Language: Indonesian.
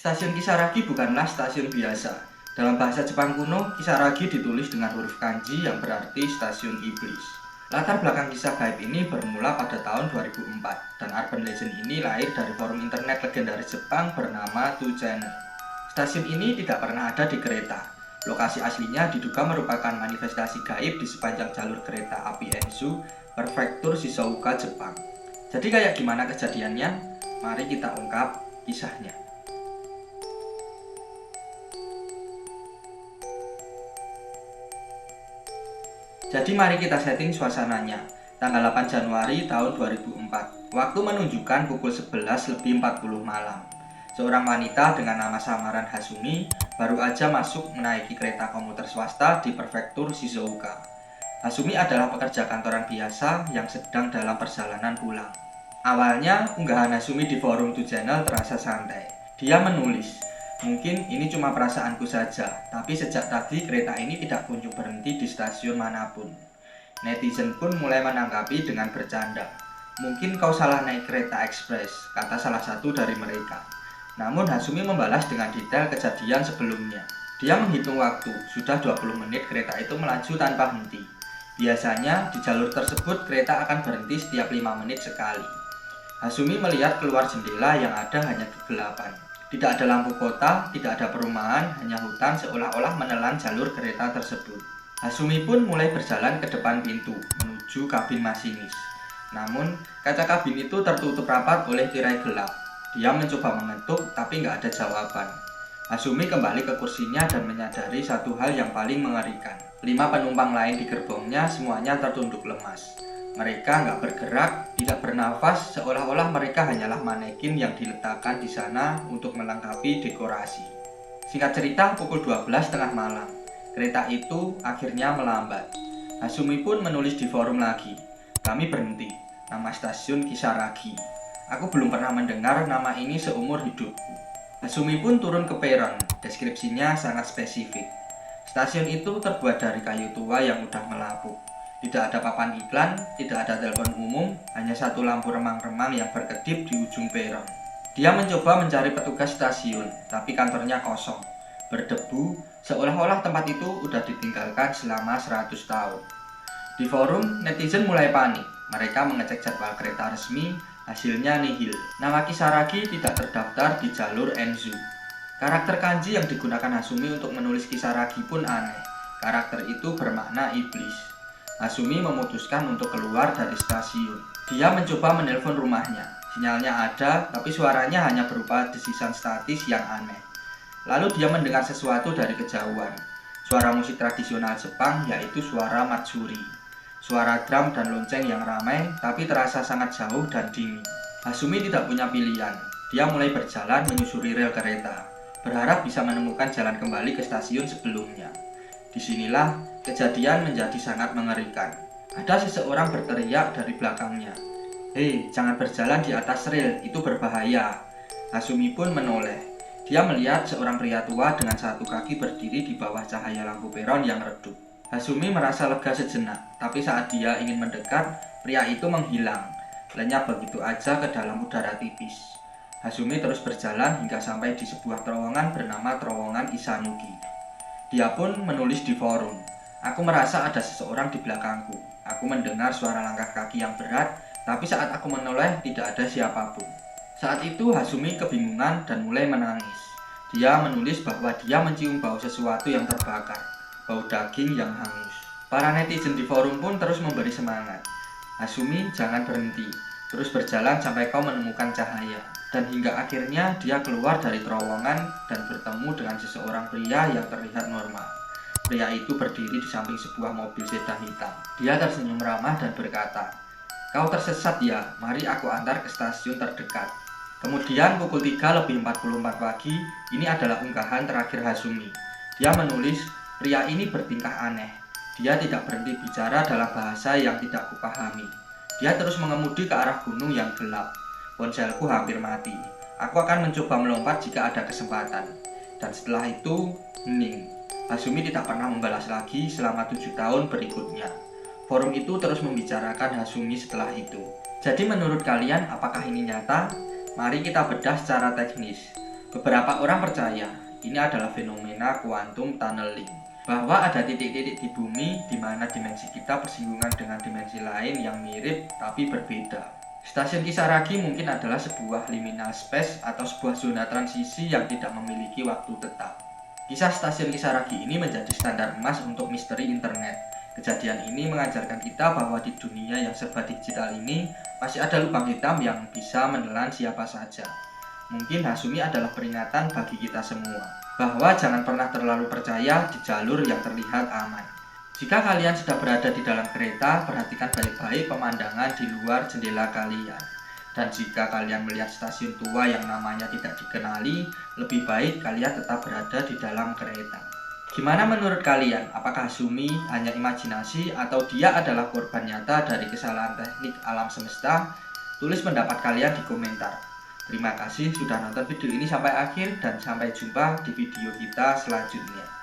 Stasiun Kisaragi bukanlah stasiun biasa. Dalam bahasa Jepang kuno, Kisaragi ditulis dengan huruf kanji yang berarti stasiun iblis. Latar belakang kisah gaib ini bermula pada tahun 2004 dan urban legend ini lahir dari forum internet legendaris Jepang bernama 2Channel. Stasiun ini tidak pernah ada di kereta. Lokasi aslinya diduga merupakan manifestasi gaib di sepanjang jalur kereta api Enzu, prefektur Shizuoka, Jepang. Jadi kayak gimana kejadiannya? Mari kita ungkap kisahnya. Jadi mari kita setting suasananya. Tanggal 8 Januari tahun 2004. Waktu menunjukkan pukul 11:40 malam. Seorang wanita dengan nama samaran Hasumi baru aja masuk menaiki kereta komuter swasta di prefektur Shizuoka. Hasumi adalah pekerja kantoran biasa yang sedang dalam perjalanan pulang. Awalnya, unggahan Hasumi di forum 2Channel terasa santai. Dia menulis, "Mungkin ini cuma perasaanku saja, tapi sejak tadi kereta ini tidak kunjung berhenti di stasiun manapun." Netizen pun mulai menanggapi dengan bercanda. "Mungkin kau salah naik kereta ekspres," kata salah satu dari mereka. Namun Hasumi membalas dengan detail kejadian sebelumnya. Dia menghitung waktu, sudah 20 menit kereta itu melaju tanpa henti. Biasanya di jalur tersebut kereta akan berhenti setiap 5 menit sekali. Hasumi melihat keluar jendela yang ada hanya kegelapan. Tidak ada lampu kota, tidak ada perumahan, hanya hutan seolah-olah menelan jalur kereta tersebut. Hasumi pun mulai berjalan ke depan pintu, menuju kabin masinis. Namun, kaca kabin itu tertutup rapat oleh tirai gelap. Dia mencoba mengetuk, tapi nggak ada jawaban. Hasumi kembali ke kursinya dan menyadari satu hal yang paling mengerikan. 5 penumpang lain di gerbongnya semuanya tertunduk lemas. Mereka nggak bergerak, tidak bernafas, seolah-olah mereka hanyalah manekin yang diletakkan di sana untuk melengkapi dekorasi. Singkat cerita, pukul 12 tengah malam, kereta itu akhirnya melambat. Hasumi pun menulis di forum lagi, "Kami berhenti, nama stasiun Kisaragi. Aku belum pernah mendengar nama ini seumur hidupku." Hasumi pun turun ke peron, deskripsinya sangat spesifik. Stasiun itu terbuat dari kayu tua yang mudah melapuk. Tidak ada papan iklan, tidak ada telepon umum, hanya satu lampu remang-remang yang berkedip di ujung peron. Dia mencoba mencari petugas stasiun, tapi kantornya kosong, berdebu, seolah-olah tempat itu sudah ditinggalkan selama 100 tahun. Di forum, netizen mulai panik. Mereka mengecek jadwal kereta resmi, hasilnya nihil. Nama Kisaragi tidak terdaftar di jalur Enzu. Karakter kanji yang digunakan Hasumi untuk menulis Kisaragi pun aneh. Karakter itu bermakna iblis. Hasumi memutuskan untuk keluar dari stasiun. Dia mencoba menelpon rumahnya. Sinyalnya ada, tapi suaranya hanya berupa desisan statis yang aneh. Lalu dia mendengar sesuatu dari kejauhan. Suara musik tradisional Jepang, yaitu suara matsuri. Suara drum dan lonceng yang ramai, tapi terasa sangat jauh dan dingin. Hasumi tidak punya pilihan. Dia mulai berjalan menyusuri rel kereta, berharap bisa menemukan jalan kembali ke stasiun sebelumnya. Disinilah kejadian menjadi sangat mengerikan. Ada seseorang berteriak dari belakangnya, "Hei, jangan berjalan di atas rel, itu berbahaya." Hasumi pun menoleh. Dia melihat seorang pria tua dengan satu kaki berdiri di bawah cahaya lampu peron yang redup. Hasumi merasa lega sejenak, tapi saat dia ingin mendekat, pria itu menghilang, lenyap begitu aja ke dalam udara tipis. Hasumi terus berjalan hingga sampai di sebuah terowongan bernama terowongan Isanuki. Dia pun menulis di forum, "Aku merasa ada seseorang di belakangku. Aku mendengar suara langkah kaki yang berat, tapi saat aku menoleh tidak ada siapapun." Saat itu Hasumi kebingungan dan mulai menangis. Dia menulis bahwa dia mencium bau sesuatu yang terbakar, bau daging yang hangus. Para netizen di forum pun terus memberi semangat. "Hasumi, jangan berhenti. Terus berjalan sampai kau menemukan cahaya." Dan hingga akhirnya dia keluar dari terowongan dan bertemu dengan seseorang pria yang terlihat normal. Pria itu berdiri di samping sebuah mobil sedan hitam. Dia tersenyum ramah dan berkata, "Kau tersesat ya, mari aku antar ke stasiun terdekat." Kemudian pukul 3:44 pagi, ini adalah unggahan terakhir Hasumi. Dia menulis, "Pria ini bertingkah aneh. Dia tidak berhenti bicara dalam bahasa yang tidak kupahami. Dia terus mengemudi ke arah gunung yang gelap. Ponselku hampir mati. Aku akan mencoba melompat jika ada kesempatan." Dan setelah itu, hening. Hasumi tidak pernah membalas lagi selama 7 tahun berikutnya. Forum itu terus membicarakan Hasumi setelah itu. Jadi menurut kalian, apakah ini nyata? Mari kita bedah secara teknis. Beberapa orang percaya ini adalah fenomena quantum tunneling, bahwa ada titik-titik di bumi di mana dimensi kita bersinggungan dengan dimensi lain yang mirip tapi berbeda. Stasiun Kisaragi mungkin adalah sebuah liminal space atau sebuah zona transisi yang tidak memiliki waktu tetap. Kisah stasiun Kisaragi ini menjadi standar emas untuk misteri internet. Kejadian ini mengajarkan kita bahwa di dunia yang serba digital ini masih ada lubang hitam yang bisa menelan siapa saja. Mungkin Hasumi adalah peringatan bagi kita semua, bahwa jangan pernah terlalu percaya di jalur yang terlihat aman. Jika kalian sedang berada di dalam kereta, perhatikan baik-baik pemandangan di luar jendela kalian. Dan jika kalian melihat stasiun tua yang namanya tidak dikenali, lebih baik kalian tetap berada di dalam kereta. Gimana menurut kalian? Apakah Hasumi hanya imajinasi atau dia adalah korban nyata dari kesalahan teknik alam semesta? Tulis pendapat kalian di komentar. Terima kasih sudah nonton video ini sampai akhir dan sampai jumpa di video kita selanjutnya.